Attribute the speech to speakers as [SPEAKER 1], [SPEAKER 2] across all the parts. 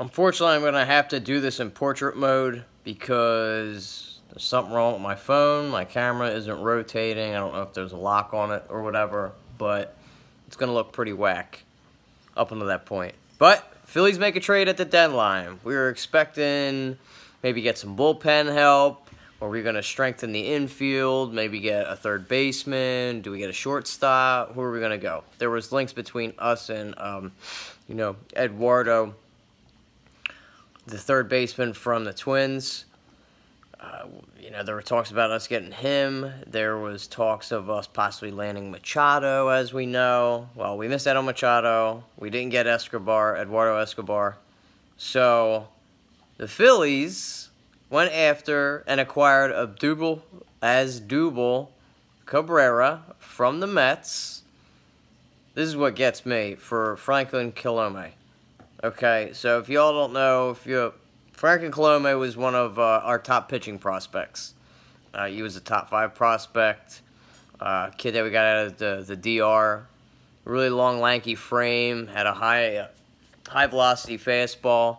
[SPEAKER 1] Unfortunately, I'm going to have to do this in portrait mode because there's something wrong with my phone. My camera isn't rotating. I don't know if there's a lock on it or whatever, but it's going to look pretty whack up until that point. But Phillies make a trade at the deadline. We were expecting maybe get some bullpen help, or we're going to strengthen the infield, maybe get a third baseman. Do we get a shortstop? Who are we going to go? There was links between us and, Eduardo, the third baseman from the Twins. There were talks about us getting him. There was talks of us possibly landing Machado, as we know. Well, we missed out on Machado. We didn't get Eduardo Escobar. So the Phillies went after and acquired Asdrubal Cabrera from the Mets. This is what gets me for Franklin Kilome. Okay, so if y'all don't know, Franklin Kilome was one of our top pitching prospects. He was a top 5 prospect, kid that we got out of the DR. Really long, lanky frame, had a high velocity fastball,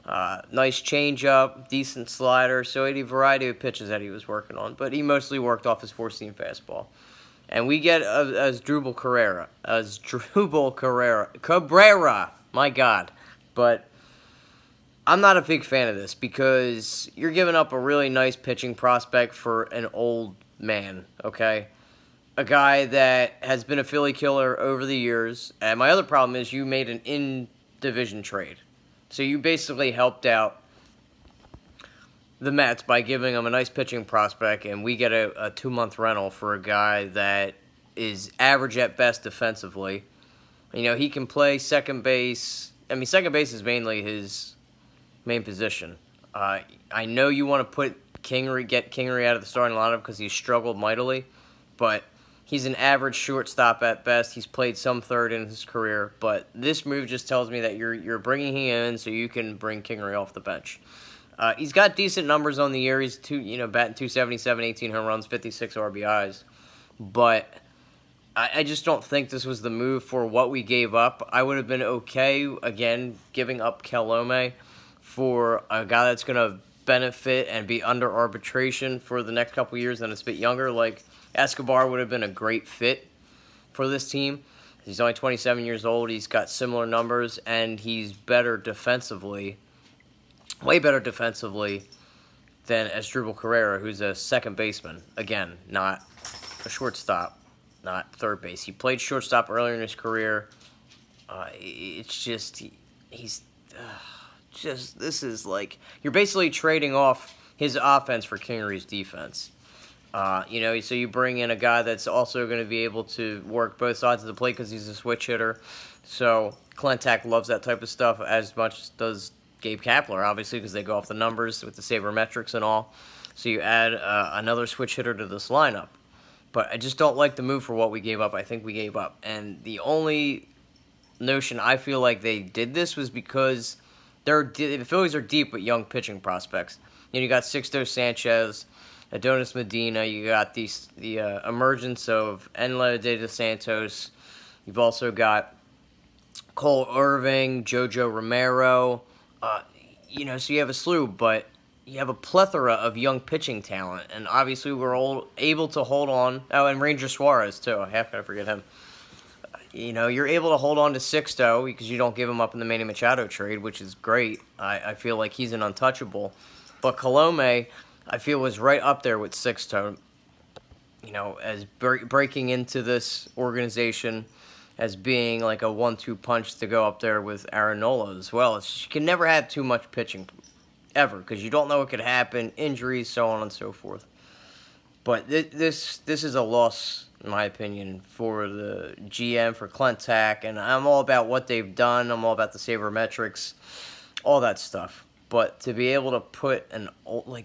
[SPEAKER 1] nice changeup, decent slider. So he had a variety of pitches that he was working on, but he mostly worked off his 4-seam fastball. And we get Asdrubal Cabrera, my God. But I'm not a big fan of this because you're giving up a really nice pitching prospect for an old man, okay? A guy that has been a Philly killer over the years. And my other problem is you made an in-division trade. So you basically helped out the Mets by giving them a nice pitching prospect, and we get a 2-month rental for a guy that is average at best defensively. He can play second base. I mean, second base is mainly his main position. I know you want to get Kingery out of the starting lineup because he's struggled mightily, but he's an average shortstop at best. He's played some third in his career, but this move just tells me that you're bringing him in so you can bring Kingery off the bench. He's got decent numbers on the year. He's batting .277, 18 home runs, 56 RBIs, but I just don't think this was the move for what we gave up. I would have been okay, again, giving up Kilome for a guy that's going to benefit and be under arbitration for the next couple years and it's a bit younger. Like, Escobar would have been a great fit for this team. He's only 27 years old. He's got similar numbers, and he's better defensively, way better defensively than Asdrubal Cabrera, who's a second baseman. Again, not a shortstop, not third base. He played shortstop earlier in his career. It's just, this is like, you're basically trading off his offense for Kingery's defense. So you bring in a guy that's also going to be able to work both sides of the plate because he's a switch hitter. So Clintack loves that type of stuff as much as does Gabe Kapler, obviously, because they go off the numbers with the sabermetrics and all. So you add another switch hitter to this lineup. But I just don't like the move for what we gave up. I think we gave up. And the only notion I feel like they did this was because the Phillies are deep with young pitching prospects. You got Sixto Sanchez, Adonis Medina. You got the emergence of Enlo de los Santos. You've also got Cole Irving, Jojo Romero. So you have a slew, but you have a plethora of young pitching talent, and obviously we're all able to hold on. Oh, and Ranger Suarez, too. I have to forget him. You're able to hold on to Sixto because you don't give him up in the Manny Machado trade, which is great. I feel like he's an untouchable. But Kilome, I feel, was right up there with Sixto, as breaking into this organization as being like a 1-2 punch to go up there with Aaron Nola as well. You can never have too much pitching, ever, because you don't know what could happen, injuries, so on and so forth. But this is a loss, in my opinion, for the GM, for Clintack, and I'm all about what they've done. I'm all about the sabermetrics, all that stuff. But to be able to put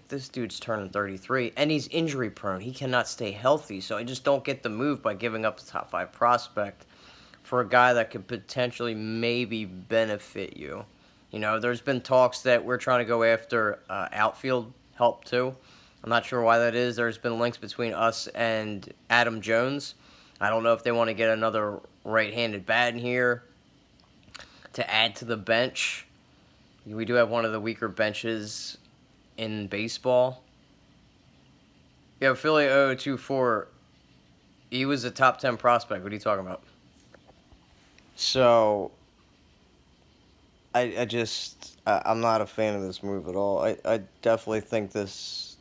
[SPEAKER 1] this dude's turning 33, and he's injury prone. He cannot stay healthy, so I just don't get the move by giving up the top 5 prospect for a guy that could potentially maybe benefit you. There's been talks that we're trying to go after outfield help, too. I'm not sure why that is. There's been links between us and Adam Jones. I don't know if they want to get another right-handed bat in here to add to the bench. We do have one of the weaker benches in baseball. Yo, Philly 024, he was a top 10 prospect. What are you talking about? So, I'm not a fan of this move at all. I definitely think this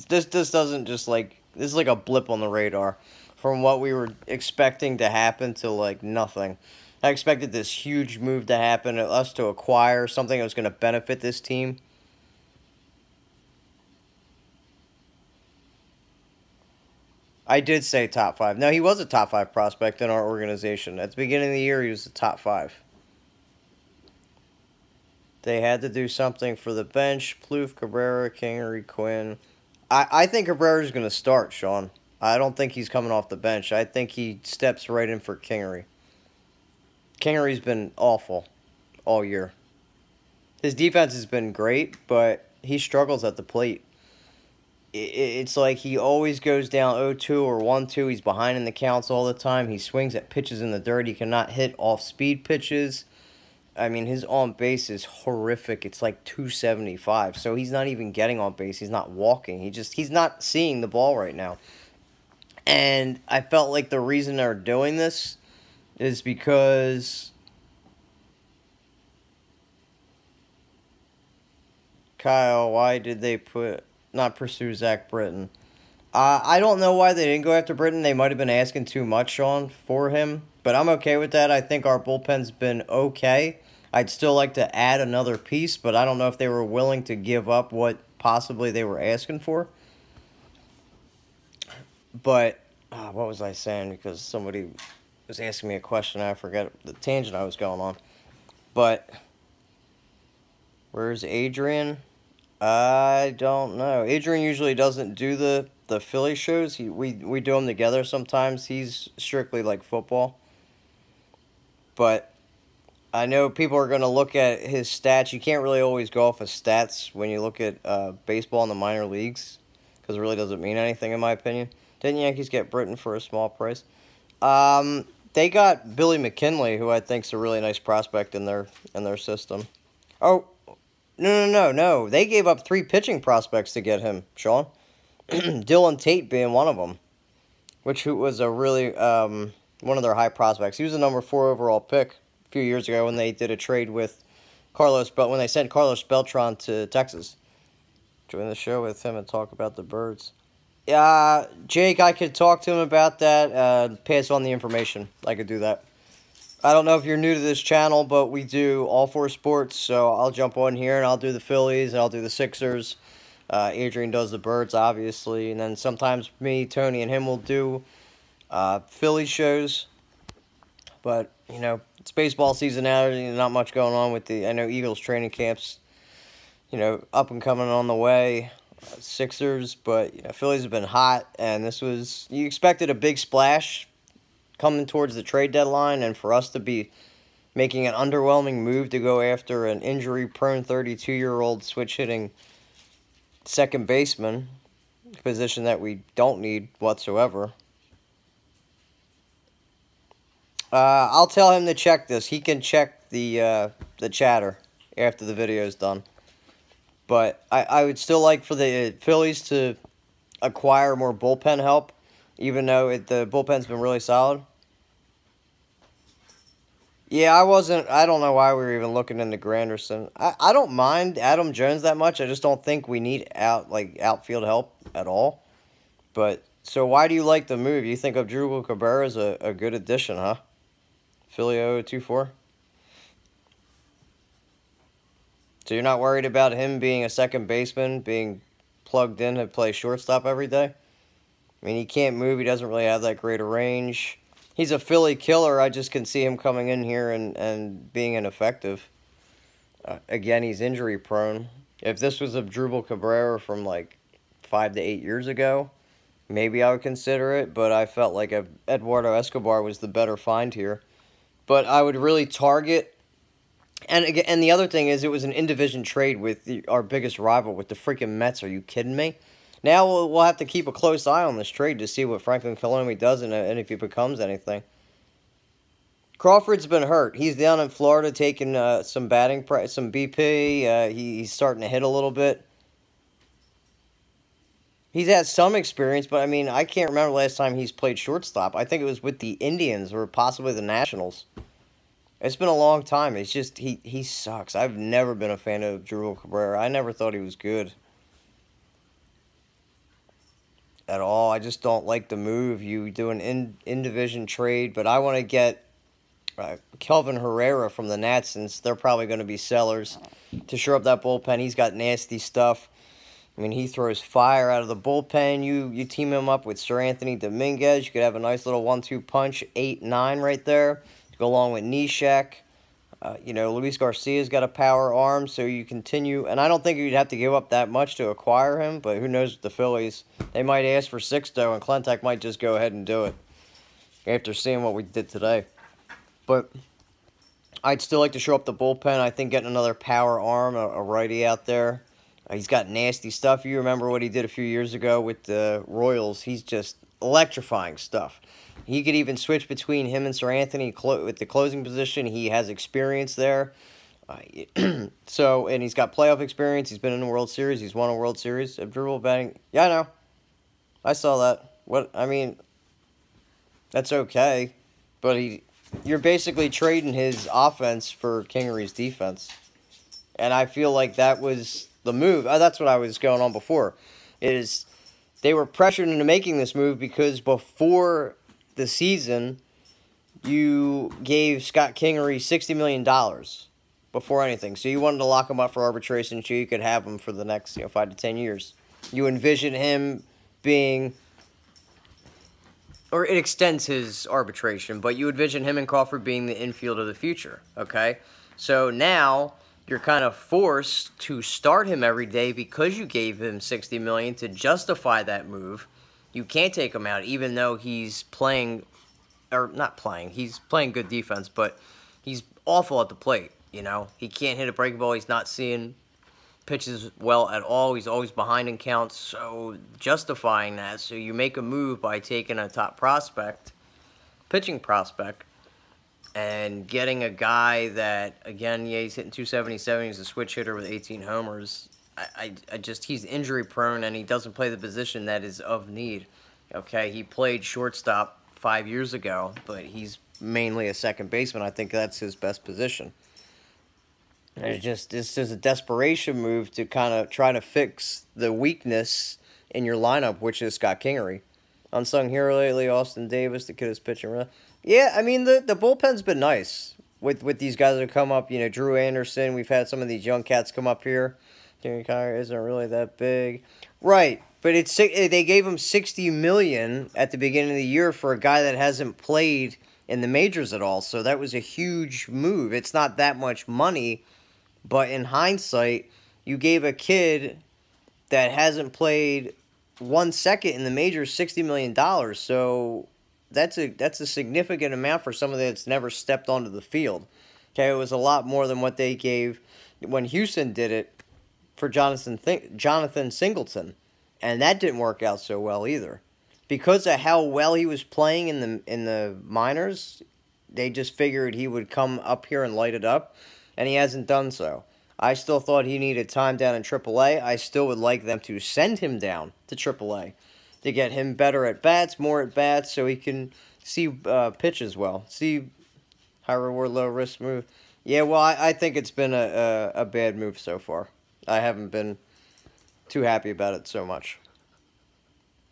[SPEAKER 1] doesn't just like, this is like a blip on the radar from what we were expecting to happen to like nothing. I expected this huge move to happen, us to acquire something that was going to benefit this team. I did say top 5. No, he was a top 5 prospect in our organization. At the beginning of the year, he was the top 5. They had to do something for the bench. Plouffe, Cabrera, Kingery, Quinn. I think Cabrera's going to start, Sean. I don't think he's coming off the bench. I think he steps right in for Kingery. Kingery's been awful all year. His defense has been great, but he struggles at the plate. It's like he always goes down 0-2 or 1-2. He's behind in the counts all the time. He swings at pitches in the dirt. He cannot hit off-speed pitches. I mean, his on-base is horrific. It's like 275. So he's not even getting on base. He's not walking. He's not seeing the ball right now. And I felt like the reason they're doing this is because Kyle, why did they not pursue Zach Britton? I don't know why they didn't go after Britton. They might have been asking too much, Sean, for him. But I'm okay with that. I think our bullpen's been okay. I'd still like to add another piece, but I don't know if they were willing to give up what possibly they were asking for. But, what was I saying? Because somebody was asking me a question. I forgot the tangent I was going on. But, where's Adrian? I don't know. Adrian usually doesn't do the Philly shows. We do them together sometimes. He's strictly like football. But I know people are going to look at his stats. You can't really always go off of stats when you look at baseball in the minor leagues, because it really doesn't mean anything in my opinion. Didn't Yankees get Britton for a small price? They got Billy McKinley, who I think is a really nice prospect in their system. Oh, no. They gave up 3 pitching prospects to get him, Sean. Dylan Tate being one of them, which was a really one of their high prospects. He was the number 4 overall pick a few years ago when they did a trade with when they sent Carlos Beltran to Texas. Join the show with him and talk about the birds. Jake, I could talk to him about that. Pass on the information. I could do that. I don't know if you're new to this channel, but we do all 4 sports, so I'll jump on here and I'll do the Phillies and I'll do the Sixers. Adrian does the birds, obviously, and then sometimes me, Tony, and him will do Philly shows. But, you know, it's baseball season now. Not much going on with I know Eagles training camps, you know, up and coming on the way. Sixers, but, you know, Phillies have been hot, and you expected a big splash coming towards the trade deadline, and for us to be making an underwhelming move to go after an injury-prone 32-year-old switch-hitting second baseman, position that we don't need whatsoever. I'll tell him to check this. He can check the chatter after the video is done. But I would still like for the Phillies to acquire more bullpen help, even though the bullpen's been really solid. Yeah, I don't know why we were even looking into Granderson. I don't mind Adam Jones that much. I just don't think we need outfield help at all. But, so why do you like the move? You think Adrian Cabrera is a good addition, huh? Philly 024? So you're not worried about him being a second baseman, being plugged in to play shortstop every day? I mean, he can't move. He doesn't really have that great a range. He's a Philly killer. I just can see him coming in here and being ineffective. Again, he's injury prone. If this was Adrian Cabrera from like 5 to 8 years ago, maybe I would consider it. But I felt like Eduardo Escobar was the better find here. But I would really target. And the other thing is, it was an in-division trade with our biggest rival, with the freaking Mets. Are you kidding me? Now we'll have to keep a close eye on this trade to see what Franklin Colomi does and if he becomes anything. Crawford's been hurt. He's down in Florida taking some batting, some BP. He's starting to hit a little bit. He's had some experience, but I mean, I can't remember the last time he's played shortstop. I think it was with the Indians or possibly the Nationals. It's been a long time. It's just, he sucks. I've never been a fan of Drew Cabrera. I never thought he was good at all. I just don't like the move. You do an in-division trade, but I want to get Kelvin Herrera from the Nats, since they're probably going to be sellers, to shore up that bullpen. He's got nasty stuff. I mean, he throws fire out of the bullpen. You team him up with Sir Anthony Dominguez. You could have a nice little 1-2 punch, 8-9 right there, to go along with Neshek. Luis Garcia's got a power arm, so you continue. And I don't think you'd have to give up that much to acquire him, but who knows with the Phillies. They might ask for Sixto, and Clentak might just go ahead and do it after seeing what we did today. But I'd still like to show up the bullpen. I think getting another power arm, a righty out there. He's got nasty stuff. You remember what he did a few years ago with the Royals. He's just electrifying stuff. He could even switch between him and Sir Anthony with the closing position. He has experience there. And he's got playoff experience. He's been in the World Series. He's won a World Series. Dribble batting. Yeah, I know. I saw that. That's okay. But you're basically trading his offense for Kingery's defense. And I feel like that was the move. That's what I was going on before. Is they were pressured into making this move because before the season, you gave Scott Kingery $60 million before anything. So you wanted to lock him up for arbitration so you could have him for the next 5 to 10 years. You envision him being, or it extends his arbitration, but you envision him and Crawford being the infield of the future, okay? So now you're kind of forced to start him every day because you gave him $60 million to justify that move. You can't take him out, even though he's playing, or not playing, he's playing good defense, but he's awful at the plate, He can't hit a breaking ball. He's not seeing pitches well at all. He's always behind in counts, so justifying that. So you make a move by taking a top prospect, pitching prospect, and getting a guy that, again, he's hitting 277. He's a switch hitter with 18 homers. He's injury prone, and he doesn't play the position that is of need. Okay, he played shortstop 5 years ago, but he's mainly a second baseman. I think that's his best position. And this is a desperation move to kind of try to fix the weakness in your lineup, which is Scott Kingery. Unsung hero lately, Austin Davis, the kid is pitching. Yeah, I mean, the bullpen's been nice with these guys that have come up. Drew Anderson, we've had some of these young cats come up here. Derek Carr isn't really that big. Right, but they gave him $60 million at the beginning of the year for a guy that hasn't played in the majors at all, so that was a huge move. It's not that much money, but in hindsight, you gave a kid that hasn't played 1 second in the majors $60 million, so that's a significant amount for someone that's never stepped onto the field. Okay, it was a lot more than what they gave when Houston did it for Jonathan Singleton, and that didn't work out so well either. Because of how well he was playing in the minors, they just figured he would come up here and light it up, and he hasn't done so. I still thought he needed time down in AAA. I still would like them to send him down to AAA to get him better at bats, more at bats, so he can see pitch as well. See high reward, low risk move. Yeah, well, I think it's been a bad move so far. I haven't been too happy about it so much.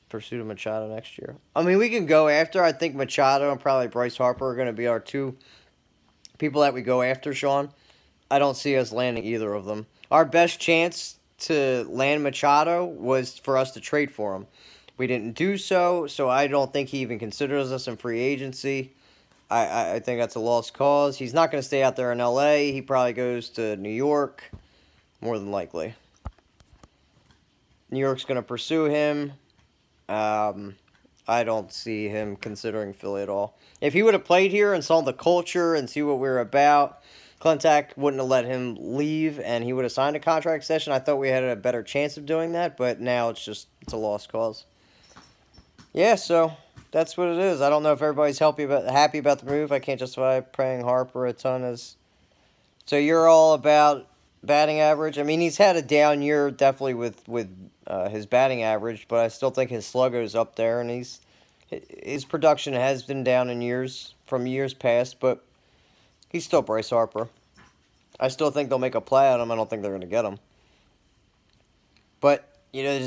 [SPEAKER 1] Pursuit of Machado next year. I mean, we can go after. I think Machado and probably Bryce Harper are going to be our two people that we go after, Sean. I don't see us landing either of them. Our best chance to land Machado was for us to trade for him. We didn't do so, so I don't think he even considers us in free agency. I think that's a lost cause. He's not going to stay out there in L.A. He probably goes to New York, more than likely. New York's going to pursue him. I don't see him considering Philly at all. If he would have played here and saw the culture and see what we were about, Clentak wouldn't have let him leave, and he would have signed a contract extension. I thought we had a better chance of doing that, but now it's a lost cause. Yeah, so that's what it is. I don't know if everybody's happy about the move. I can't justify paying Harper a ton as. So you're all about batting average. I mean, he's had a down year definitely with his batting average, but I still think his slugger is up there, and his production has been down in years from years past, but he's still Bryce Harper. I still think they'll make a play on him. I don't think they're going to get him. But, you know,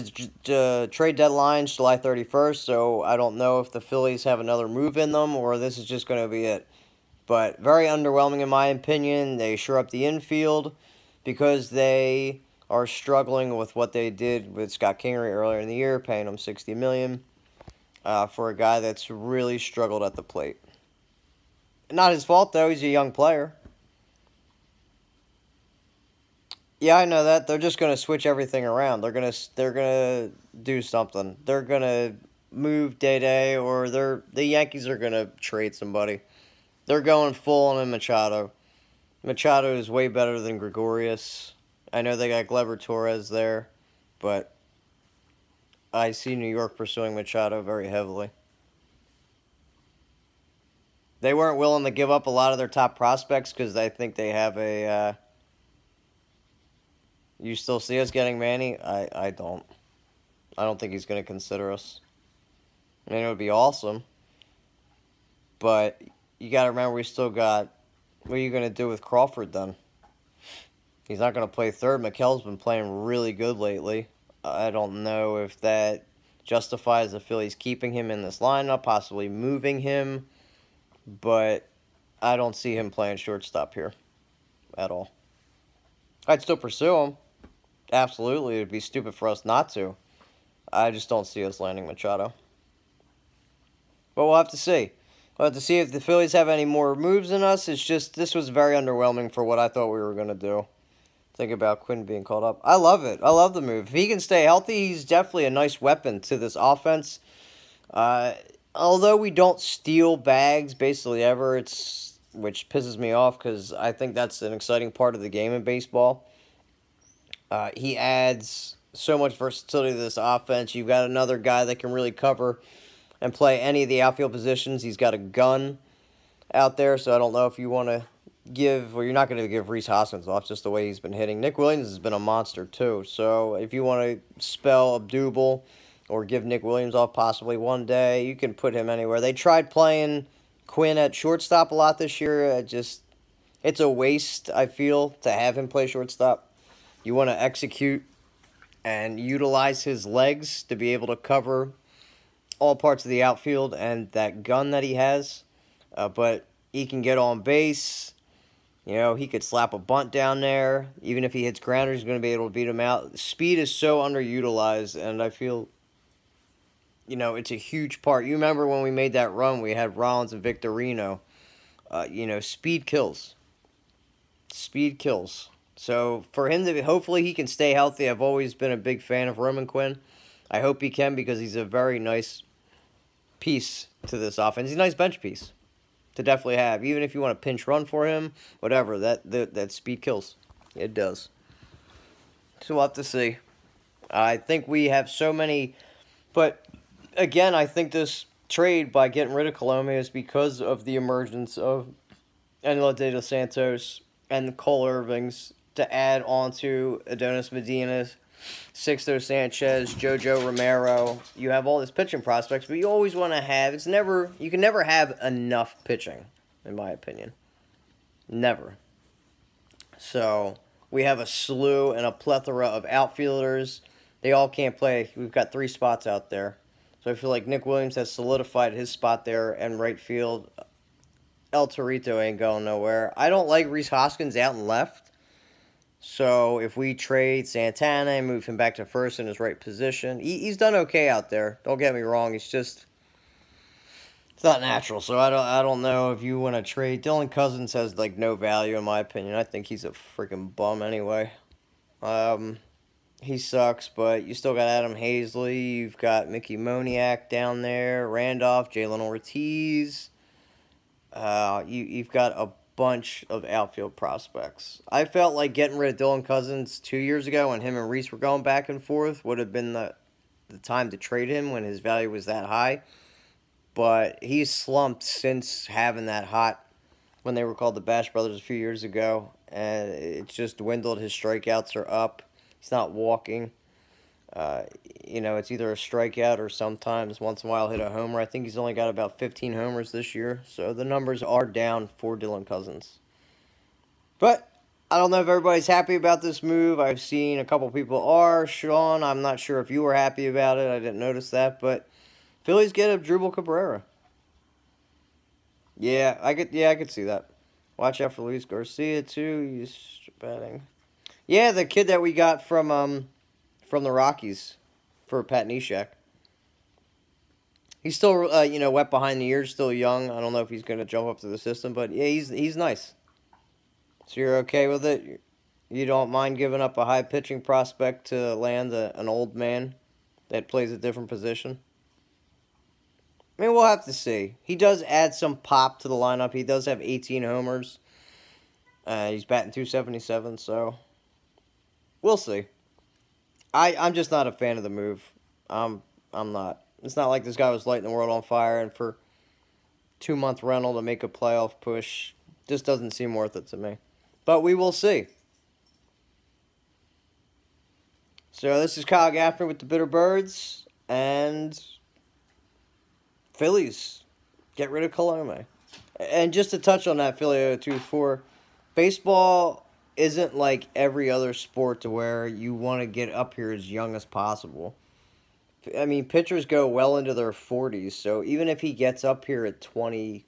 [SPEAKER 1] the trade deadline's July 31st, so I don't know if the Phillies have another move in them or this is just going to be it. But very underwhelming in my opinion. They shore up the infield because they are struggling with what they did with Scott Kingery earlier in the year, paying him $60 million for a guy that's really struggled at the plate. Not his fault, though. He's a young player. Yeah, I know that. They're just going to switch everything around. They're gonna do something. They're going to move Day-Day, or the Yankees are going to trade somebody. They're going full on Machado. Machado is way better than Gregorius. I know they got Gleyber Torres there, but I see New York pursuing Machado very heavily. They weren't willing to give up a lot of their top prospects because I think they have a... you still see us getting Manny? I don't. I don't think he's going to consider us. I mean, it would be awesome. But you got to remember we still got... What are you going to do with Crawford then? He's not going to play third. McHale's been playing really good lately. I don't know if that justifies the Phillies keeping him in this lineup, possibly moving him. But I don't see him playing shortstop here at all. I'd still pursue him. Absolutely. It would be stupid for us not to. I just don't see us landing Machado. But we'll have to see. We'll have to see if the Phillies have any more moves in us. It's just, this was very underwhelming for what I thought we were going to do. Think about Quinn being called up. I love it. I love the move. If he can stay healthy, he's definitely a nice weapon to this offense. Although we don't steal bags basically ever, which pisses me off because I think that's an exciting part of the game in baseball. He adds so much versatility to this offense. You've got another guy that can really cover and play any of the outfield positions. He's got a gun out there, so I don't know if you want to give... Well, you're not going to give Rhys Hoskins off just the way he's been hitting. Nick Williams has been a monster, too. So if you want to spell Abdul or give Nick Williams off possibly one day, you can put him anywhere. They tried playing Quinn at shortstop a lot this year. It's a waste, I feel, to have him play shortstop. You want to execute and utilize his legs to be able to cover all parts of the outfield and that gun that he has. But he can get on base. You know, he could slap a bunt down there. Even if he hits grounders, he's going to be able to beat him out. Speed is so underutilized, and I feel, you know, it's a huge part. You remember when we made that run, we had Rollins and Victorino. You know, speed kills. Speed kills. So for him to, hopefully he can stay healthy. I've always been a big fan of Roman Quinn. I hope he can because he's a very nice piece to this offense. He's a nice bench piece to definitely have. Even if you want to pinch run for him, whatever, that speed kills. It does. So we'll have to see. I think we have so many, but again, I think this trade by getting rid of Colomé is because of the emergence of Enel de los Santos and Cole Irvings to add on to Adonis Medina, Sixto Sanchez, Jojo Romero. You have all these pitching prospects, but you always want to have... You can never have enough pitching, in my opinion. Never. So, we have a slew and a plethora of outfielders. They all can't play. We've got 3 spots out there. So I feel like Nick Williams has solidified his spot there in right field. El Torito ain't going nowhere. I don't like Rhys Hoskins out and left. So if we trade Santana and move him back to first in his right position, he's done okay out there. Don't get me wrong. It's not natural. So I don't know if you want to trade. Dylan Cousins has like no value in my opinion. I think he's a freaking bum anyway. He sucks, but you still got Adam Hazley. You've got Mickey Moniak down there, Randolph, Jalen Ortiz. You've got a bunch of outfield prospects. I felt like getting rid of Dylan Cousins 2 years ago when him and Reese were going back and forth would have been the the time to trade him when his value was that high. But he's slumped since having that hot, when they were called the Bash Brothers a few years ago. And it's just dwindled. His strikeouts are up. He's not walking. It's either a strikeout or sometimes once in a while hit a homer. I think he's only got about 15 homers this year. So the numbers are down for Dylan Cousins. But I don't know if everybody's happy about this move. I've seen a couple people are. Sean, I'm not sure if you were happy about it. I didn't notice that. But Phillies get a Drupal Cabrera. Yeah, I could see that. Watch out for Luis Garcia too. He's batting. Yeah, the kid that we got from the Rockies for Pat Neshek. He's still wet behind the ears, still young. I don't know if he's gonna jump up to the system, but yeah, he's nice. So you're okay with it? You don't mind giving up a high pitching prospect to land an old man that plays a different position? I mean, we'll have to see. He does add some pop to the lineup. He does have 18 homers. He's batting .277, so we'll see. I'm just not a fan of the move. I'm not. It's not like this guy was lighting the world on fire, and for 2-month rental to make a playoff push just doesn't seem worth it to me. But we will see. So this is Kyle Gaffner with the Bitter Birds, and Phillies get rid of Colome. And just to touch on that, Philly 024, baseball isn't like every other sport to where you want to get up here as young as possible. I mean, pitchers go well into their 40s, so even if he gets up here at 20,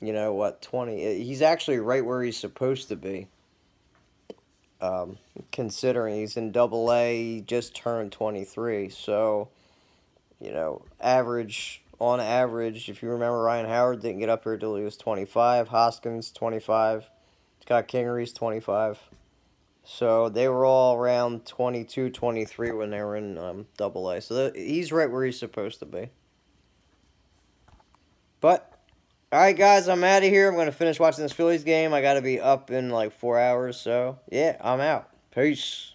[SPEAKER 1] 20, he's actually right where he's supposed to be. Considering he's in Double-A, he just turned 23, so, on average, if you remember, Ryan Howard didn't get up here until he was 25, Hoskins, 25, Scott Kingery's 25. So they were all around 22, 23 when they were in Double-A. So he's right where he's supposed to be. But, alright guys, I'm out of here. I'm going to finish watching this Phillies game. I got to be up in like 4 hours, so yeah, I'm out. Peace.